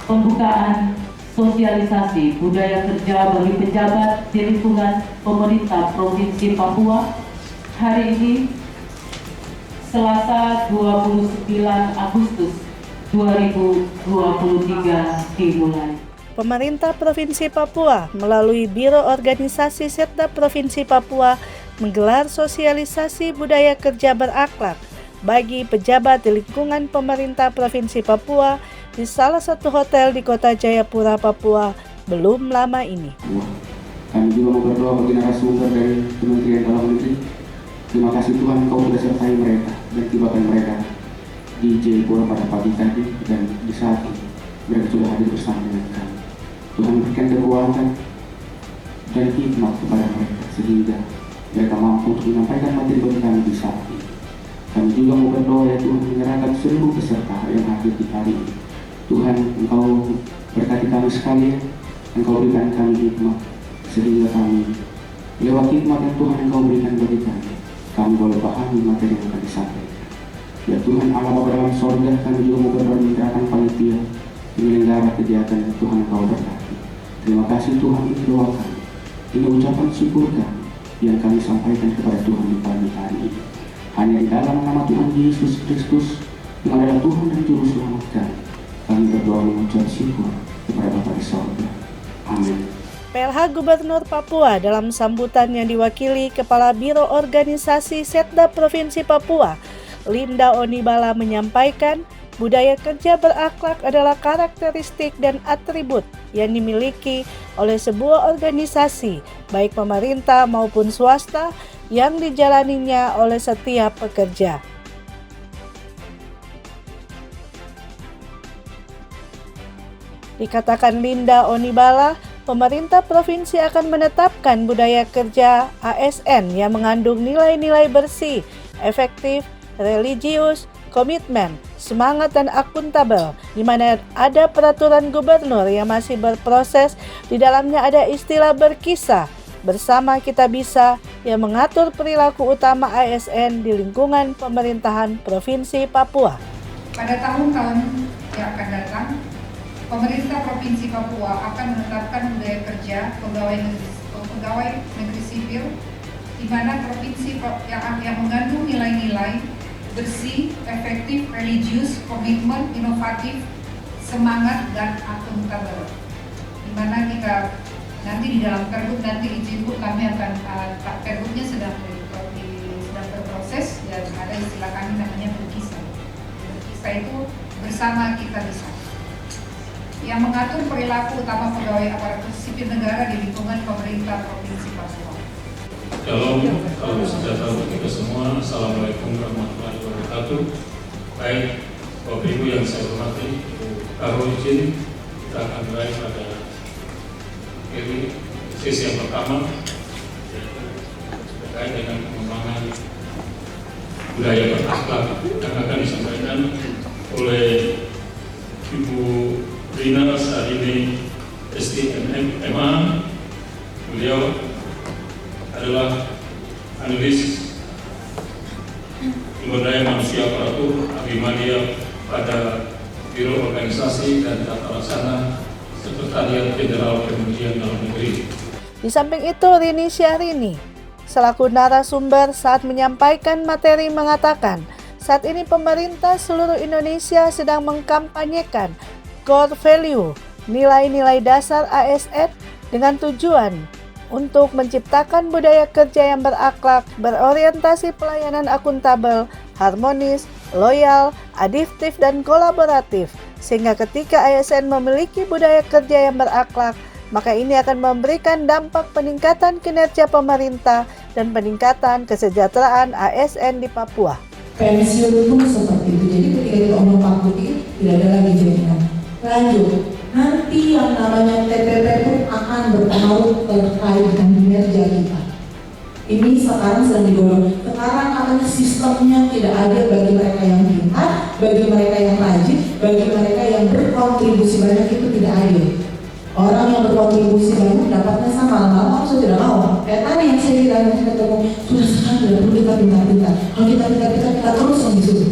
pembukaan sosialisasi budaya kerja bagi pejabat di lingkungan pemerintah Provinsi Papua hari ini Selasa 29 Agustus 2023 dimulai. Pemerintah Provinsi Papua melalui Biro Organisasi Setda Provinsi Papua menggelar sosialisasi budaya kerja berakhlak bagi pejabat di lingkungan pemerintah Provinsi Papua di salah satu hotel di Kota Jayapura, Papua belum lama ini. Kami juga berdoa bagi narasumber dari Kementerian Dalam Negeri. Terima kasih Tuhan Engkau sudah sertai mereka dan tibakan mereka di Jayapura pada pagi tadi dan di saat ini mereka sudah hadir bersama dengan kami. Tuhan berikan kekuatan dan hikmat kepada mereka sehingga mereka mampu untuk menyampaikan materi bagi kami di saat ini. Kami juga mau berdoa ya Tuhan menyerahkan seluruh peserta yang hadir di hari ini. Tuhan Engkau berkati kami sekalian, Engkau berikan kami hikmat sehingga kami lewat hikmat yang Tuhan Engkau berikan bagi kami boleh pahami materi yang akan disampaikan. Ya Tuhan Allah Bapa dalam sorga, kami juga mau berdoa menyerahkan panitia penyelenggara kegiatan yang Tuhan Engkau berkati. Terima kasih Tuhan, ini doa kami, ini ucapan syukur kami yang kami sampaikan kepada Tuhan di pagi hari ini. Hanya di dalam nama Tuhan Yesus Kristus yang adalah Tuhan dan Juru Selamat kami berdoa mengucap syukur kepada Bapa di sorga. Amin. PLH Gubernur Papua dalam sambutannya diwakili Kepala Biro Organisasi Setda Provinsi Papua, Linda Onibala menyampaikan budaya kerja berakhlak adalah karakteristik dan atribut yang dimiliki oleh sebuah organisasi, baik pemerintah maupun swasta, yang dijalaninya oleh setiap pekerja. Dikatakan Linda Onibala, pemerintah provinsi akan menetapkan budaya kerja ASN yang mengandung nilai-nilai bersih, efektif, religius, komitmen, semangat dan akuntabel, di mana ada peraturan gubernur yang masih berproses. Di dalamnya ada istilah berkisah, bersama kita bisa, yang mengatur perilaku utama ASN di lingkungan pemerintahan Provinsi Papua. Pada tahun-tahun yang akan datang, pemerintah Provinsi Papua akan menetapkan budaya kerja pegawai negeri sipil, di mana provinsi yang mengandung nilai-nilai bersih, efektif, religius, komitmen, inovatif, semangat, dan akuntabel. Di mana kita nanti di dalam pergub, nanti izin Bu, kami akan pergubnya sedang berproses dan ada istilah kami namanya berkisah. Berkisah itu bersama kita bisa, yang mengatur perilaku utama pegawai aparatur sipil negara di lingkungan pemerintah Provinsi Papua. Shalom, salam sejahtera untuk kita semua. Assalamualaikum warahmatullahi wabarakatuh. Baik, Bapak Ibu yang saya hormati, Karo izin kita akan mulai pada sesi yang pertama terkait dengan pengembangan budaya berakhlak yang akan disampaikan oleh Ibu Rina Sarini STMA. Beliau adalah analis sumber daya manusia aparatur Abimadia pada Biro Organisasi dan Tata Laksana Sekretariat Jenderal Kementerian Dalam Negeri. Di samping itu, Rini Syahrini selaku narasumber saat menyampaikan materi mengatakan, saat ini pemerintah seluruh Indonesia sedang mengkampanyekan core value, nilai-nilai dasar ASN dengan tujuan untuk menciptakan budaya kerja yang berakhlak, berorientasi pelayanan akuntabel, harmonis, loyal, adiktif, dan kolaboratif. Sehingga ketika ASN memiliki budaya kerja yang berakhlak, maka ini akan memberikan dampak peningkatan kinerja pemerintah dan peningkatan kesejahteraan ASN di Papua. Pensiun pun seperti itu, jadi ketika kita omong Pak Putih, tidak ada lagi jaminan. Lanjut, nanti yang namanya TPP pun akan berpengaruh terkait dengan kinerja kita. Ini sekarang sedang didorong. Sekarang katanya sistemnya tidak adil bagi mereka yang pintar, bagi mereka yang rajin, bagi mereka yang berkontribusi banyak, itu tidak adil. Orang yang berkontribusi banyak dapatnya sama, lama-lama harus tidak mau. Kayak tadi yang saya bilang, kita ketemu, sudah sekarang tidak perlu kita pintar-pintar. Kalau kita pintar-pintar, kita terus yang disuruh.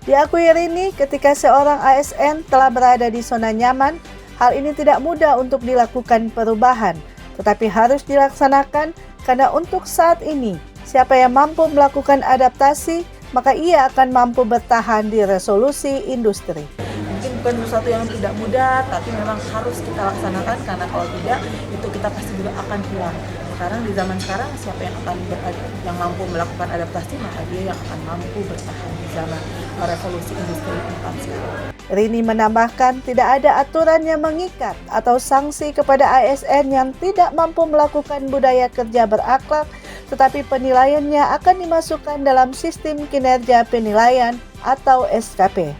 Diakui Rini, ketika seorang ASN telah berada di zona nyaman, hal ini tidak mudah untuk dilakukan perubahan, tetapi harus dilaksanakan karena untuk saat ini, siapa yang mampu melakukan adaptasi, maka ia akan mampu bertahan di resolusi industri. Mungkin bukan sesuatu yang tidak mudah, tapi memang harus kita laksanakan karena kalau tidak, itu kita pasti juga akan hilang. Sekarang di zaman sekarang, siapa yang mampu melakukan adaptasi, maka dia yang akan mampu bertahan di zaman revolusi industri 4 sekarang. Rini menambahkan tidak ada aturan yang mengikat atau sanksi kepada ASN yang tidak mampu melakukan budaya kerja berakhlak, tetapi penilaiannya akan dimasukkan dalam sistem kinerja penilaian atau SKP.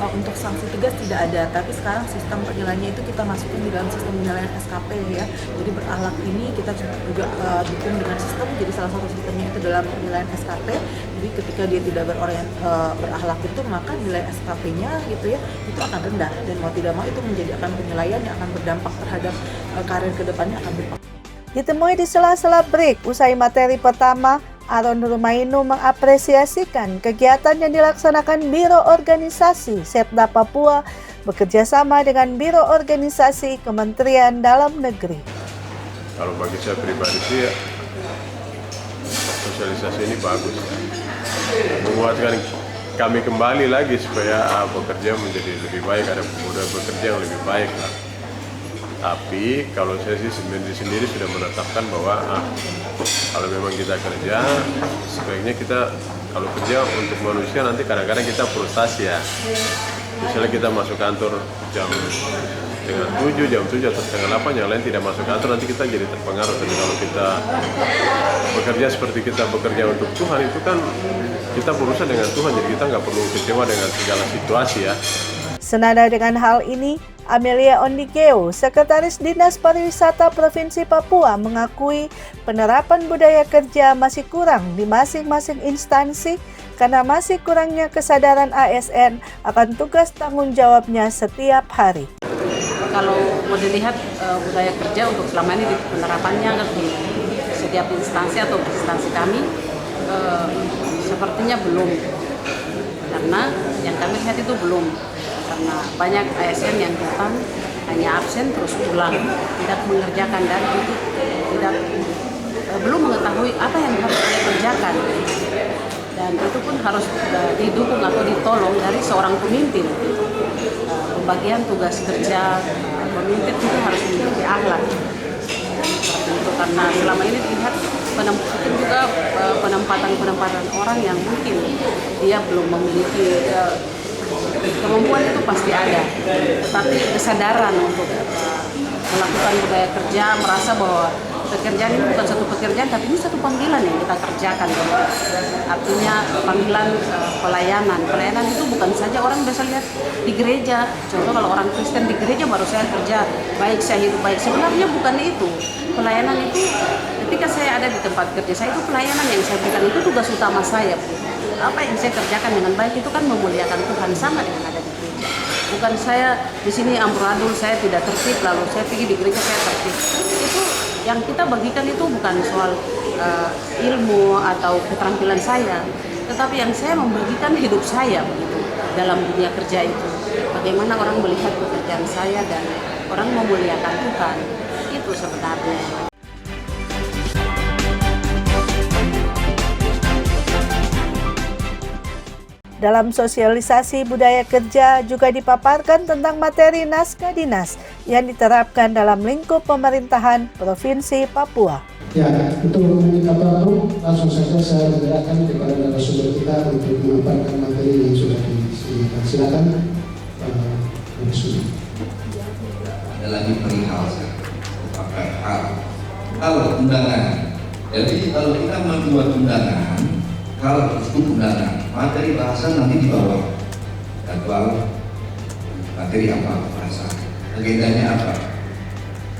Untuk sanksi tegas tidak ada, tapi sekarang sistem penilaiannya itu kita masukin di dalam sistem penilaian SKP ya. Jadi berakhlak ini kita juga dukung dengan sistem, jadi salah satu sistemnya itu dalam penilaian SKP. Jadi ketika dia tidak berakhlak itu, maka nilai SKP-nya gitu ya, itu akan rendah. Dan mau tidak mau itu menjadi penilaian yang akan berdampak terhadap karir kedepannya akan berpengaruh. Ditemui di sela-sela break usai materi pertama, Aron Rumainu mengapresiasikan kegiatan yang dilaksanakan Biro Organisasi Setda Papua bekerjasama dengan Biro Organisasi Kementerian Dalam Negeri. Kalau bagi saya pribadi sih, sosialisasi ini bagus ya. Menguatkan kami kembali lagi supaya bekerja menjadi lebih baik, ada budaya bekerja yang lebih baik lah. Tapi kalau saya sih sendiri sudah menetapkan bahwa kalau memang kita kerja, sebaiknya kita kalau kerja untuk manusia nanti kadang-kadang kita frustasi ya. Misalnya kita masuk kantor jam 7 atau setengah 8, yang lain tidak masuk kantor, nanti kita jadi terpengaruh. Tapi kalau kita bekerja seperti kita bekerja untuk Tuhan, itu kan kita berusaha dengan Tuhan, jadi kita nggak perlu kecewa dengan segala situasi ya. Senada dengan hal ini, Amelia Ondigeo, Sekretaris Dinas Pariwisata Provinsi Papua, mengakui penerapan budaya kerja masih kurang di masing-masing instansi karena masih kurangnya kesadaran ASN akan tugas tanggung jawabnya setiap hari. Kalau mau dilihat budaya kerja untuk selama ini di penerapannya di setiap instansi atau instansi kami sepertinya belum, karena yang kami lihat itu belum. Karena banyak ASN yang datang hanya absen terus pulang, tidak mengerjakan dan itu belum mengetahui apa yang harus dia kerjakan, dan itu pun harus didukung atau ditolong dari seorang pemimpin. Pembagian tugas kerja pemimpin itu harus memiliki akhlak seperti itu, karena selama ini dilihat penempatan orang yang mungkin dia belum memiliki kemampuan itu pasti ada, tetapi kesadaran untuk melakukan budaya kerja, merasa bahwa pekerjaan ini bukan satu pekerjaan, tapi ini satu panggilan yang kita kerjakan. Artinya panggilan pelayanan itu bukan saja orang biasa lihat di gereja. Contoh kalau orang Kristen di gereja baru saya kerja baik, saya hidup baik. Sebenarnya bukan itu. Pelayanan itu ketika saya ada di tempat kerja saya, itu pelayanan yang saya berikan itu tugas utama saya. Apa yang saya kerjakan dengan baik itu kan memuliakan Tuhan, sama dengan ada di gereja. Bukan saya di sini amburadul, saya tidak tertib, lalu saya pergi di gereja saya tertib. Itu yang kita bagikan itu bukan soal ilmu atau keterampilan saya, tetapi yang saya membagikan hidup saya begitu dalam dunia kerja itu. Bagaimana orang melihat pekerjaan saya dan orang memuliakan Tuhan, itu sebenarnya. Dalam sosialisasi budaya kerja juga dipaparkan tentang materi naskah dinas yang diterapkan dalam lingkup pemerintahan Provinsi Papua. Ya, untuk komunikator langsung saja saya menyerahkan kepada narasumber kita untuk memaparkan materi yang sudah disediakan. Silakan, Pak Sudi. Ada lagi perihal undangan. Jadi kalau kita membuat undangan, kalau itu undangan, materi bahasa nanti di bawah. Jadwal materi apa bahasa, agendanya apa.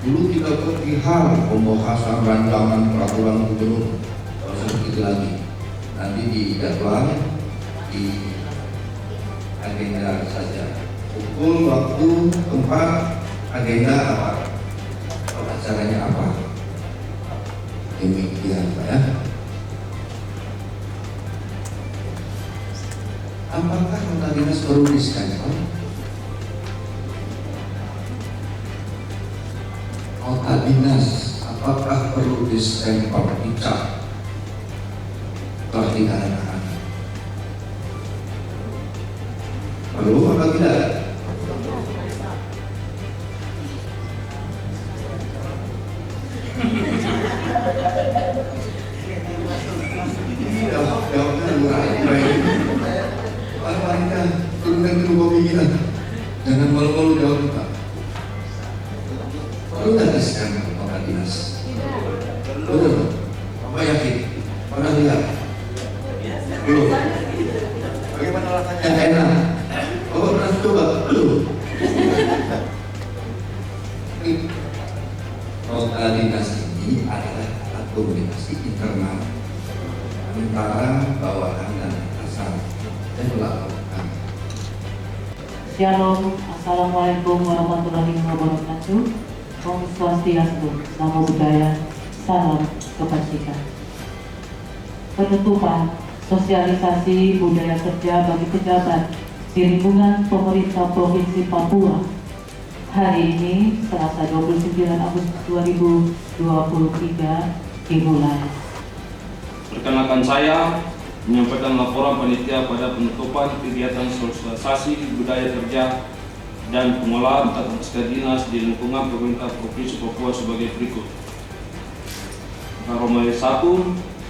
Dulu kita perihal pembahasan rancangan peraturan gubernur, kalau seperti itu lagi. Nanti di jadwal, di agenda saja. Pukul, waktu, tempat, agenda apa, acaranya apa. Demikian Pak ya. Apakah perlu di-stempel? Nota dinas apakah perlu di-stempel, dicap? Telah ditandatangan. Perlu atau tidak? Jangan malu-malu jawab Pak. Perlu nggak di-scan nota dinas? Betul. Apa yakin? Pernah lihat? Belum. Bagaimana rasanya? Yang enak. Bapak pernah coba? Belum. Nota dinas ini adalah alat komunikasi internal antara bawahan dan atasan dan melakukan. Shalom, Assalamualaikum warahmatullahi wabarakatuh. Om Swastiastu, Namo Buddhaya, Salam Kebajikan. Penutupan sosialisasi budaya kerja bagi pejabat di lingkungan pemerintah Provinsi Papua hari ini Selasa 29 Agustus 2023 dimulai. Perkenalkan saya menyampaikan laporan panitia pada penutupan kegiatan sosialisasi budaya kerja dan pengolahan tata dinas di lingkungan pemerintah Provinsi Papua sebagai berikut. Nomor 1,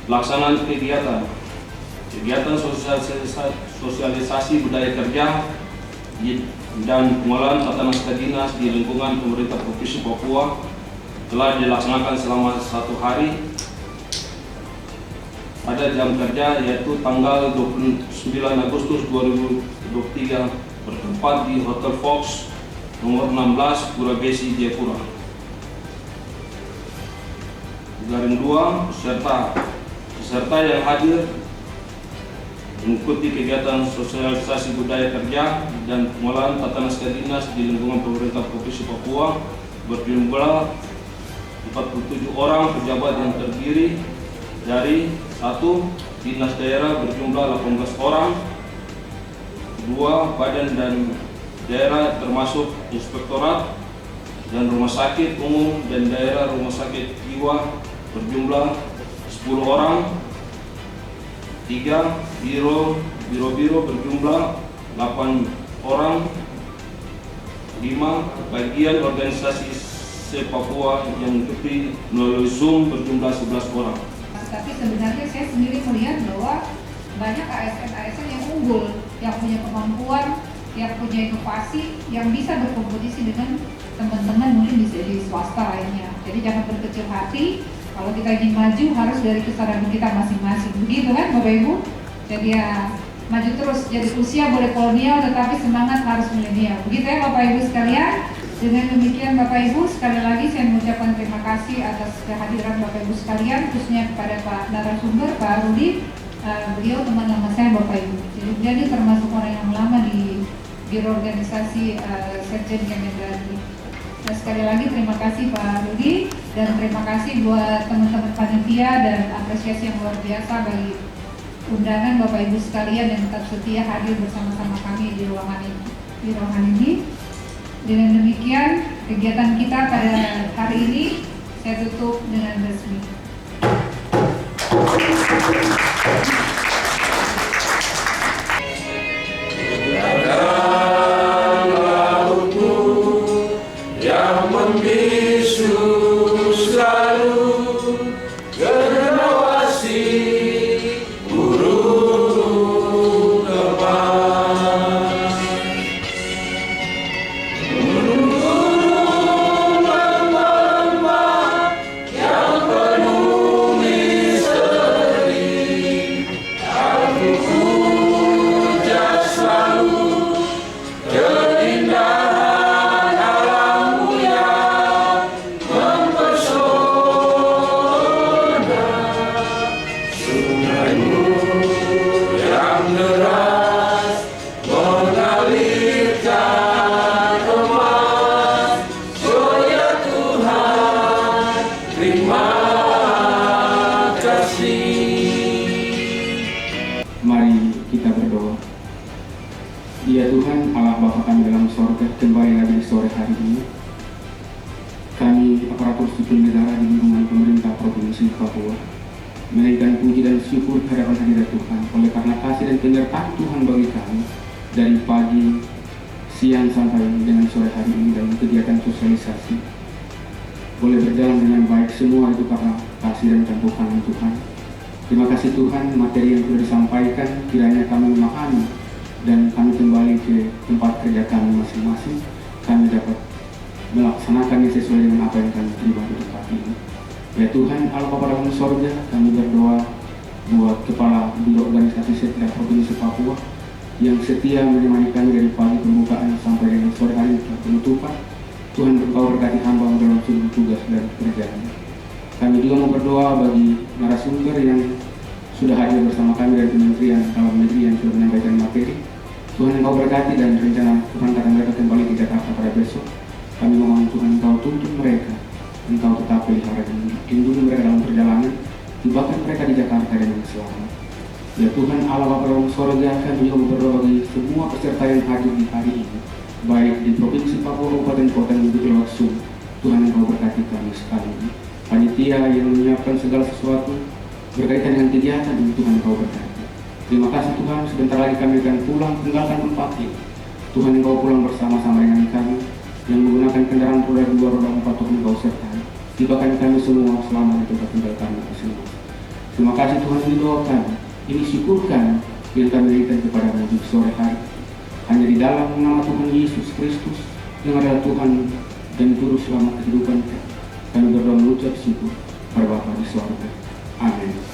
pelaksanaan kegiatan sosialisasi budaya kerja dan pengolahan tata dinas di lingkungan pemerintah Provinsi Papua telah dilaksanakan selama 1 hari pada jam kerja yaitu tanggal 29 Agustus 2023 bertempat di Hotel Fox nomor 16 Pura Besi, Jayapura. Garing 2, peserta yang hadir mengikuti kegiatan sosialisasi budaya kerja dan pengolahan tata dinas di lingkungan pemerintah Provinsi Papua berjumlah 47 orang pejabat yang terdiri dari 1. Dinas daerah berjumlah 18 orang, 2. Badan dan daerah termasuk inspektorat dan rumah sakit umum dan daerah rumah sakit jiwa berjumlah 10 orang, 3. Biro berjumlah 8 orang, 5. Bagian organisasi Papua yang mengikuti melalui Zoom berjumlah 11 orang. Tapi sebenarnya saya sendiri melihat bahwa banyak ASN yang unggul, yang punya kemampuan, yang punya inovasi, yang bisa berkompetisi dengan teman-teman mungkin di swasta lainnya. Jadi jangan berkecil hati, kalau kita ingin maju harus dari kesadaran kita masing-masing. Begitu kan Bapak Ibu? Jadi ya maju terus, jadi usia boleh kolonial tetapi semangat harus milenial. Begitu ya Bapak Ibu sekalian. Dengan demikian Bapak Ibu, sekali lagi saya mengucapkan terima kasih atas kehadiran Bapak Ibu sekalian, khususnya kepada Pak narasumber, Pak Rudi. Beliau teman lama saya Bapak Ibu. Jadi beliau ini termasuk orang yang lama di Biro Organisasi Sekjen Kemendagri. Nah, sekali lagi terima kasih Pak Rudi dan terima kasih buat teman-teman panitia dan apresiasi yang luar biasa bagi undangan Bapak Ibu sekalian yang tetap setia hadir bersama-sama kami di ruangan ini. Dengan demikian, kegiatan kita pada hari ini saya tutup dengan resmi. Yang membisu selalu generasi burung lepas. seluruh aparatur sipil negara di lingkungan pemerintah Provinsi Papua, menaikkan puji dan syukur kehadiran hadirat Tuhan oleh karena kasih dan penyertaan Tuhan bagi kami dari pagi, siang sampai dengan sore hari ini dalam kegiatan sosialisasi boleh berjalan dengan baik. Semua itu karena kasih dan campur Tuhan. Terima kasih Tuhan, materi yang sudah disampaikan kiranya kami memahami dan kami kembali ke tempat kerja kami masing-masing. Kami dapat melaksanakannya sesuai dengan apa yang kami terima di tempat ini. Ya Tuhan, Allah Bapa dalam sorga, kami berdoa buat Kepala Biro Organisasi Setia Provinsi Papua yang setia menemani kami dari pagi pembukaan sampai dengan sore hari penutupan. Tuhan Engkau berkati hamba dalam seluruh tugas dan pekerjaannya. Kami juga mau berdoa bagi narasumber yang sudah hadir bersama kami dari Kementerian Dalam Negeri yang sudah menyampaikan materi. Tuhan Engkau berkati dan rencana Tuhan akan mereka kembali ke Jakarta pada besok. Kami mohon Tuhan Engkau tuntun mereka, Engkau tetap pelihara dan lindungi mereka dalam perjalanan, tibakan mereka di Jakarta dengan selamat. Ya Tuhan Allah Bapa dalam sorga, kami juga berdoa bagi semua peserta yang hadir di hari ini, baik di Provinsi Papua, Kabupaten Kota, dan Kepulauan Riau. Tuhan Engkau berkati kami sekali. Panitia yang menyiapkan segala sesuatu berkaitan dengan kegiatan ini, Tuhan Engkau berkati. Terima kasih Tuhan, sebentar lagi kami akan pulang tinggalkan tempat ini. Tuhan Engkau pulang bersama-sama dengan kami yang menggunakan kendaraan roda 2, roda 4, Tuhan Engkau sertai. Tibakan kami semua selamat di tempat tinggal kami masing-masing. Terima kasih Tuhan, ini doakan, ini syukurkan yang kami berikan kepada-Mu di sore hari. Hanya di dalam nama Tuhan Yesus Kristus yang adalah Tuhan dan Juru Selamat kehidupan kami berdoa mengucap syukur kepada Bapa di sorga. Amin.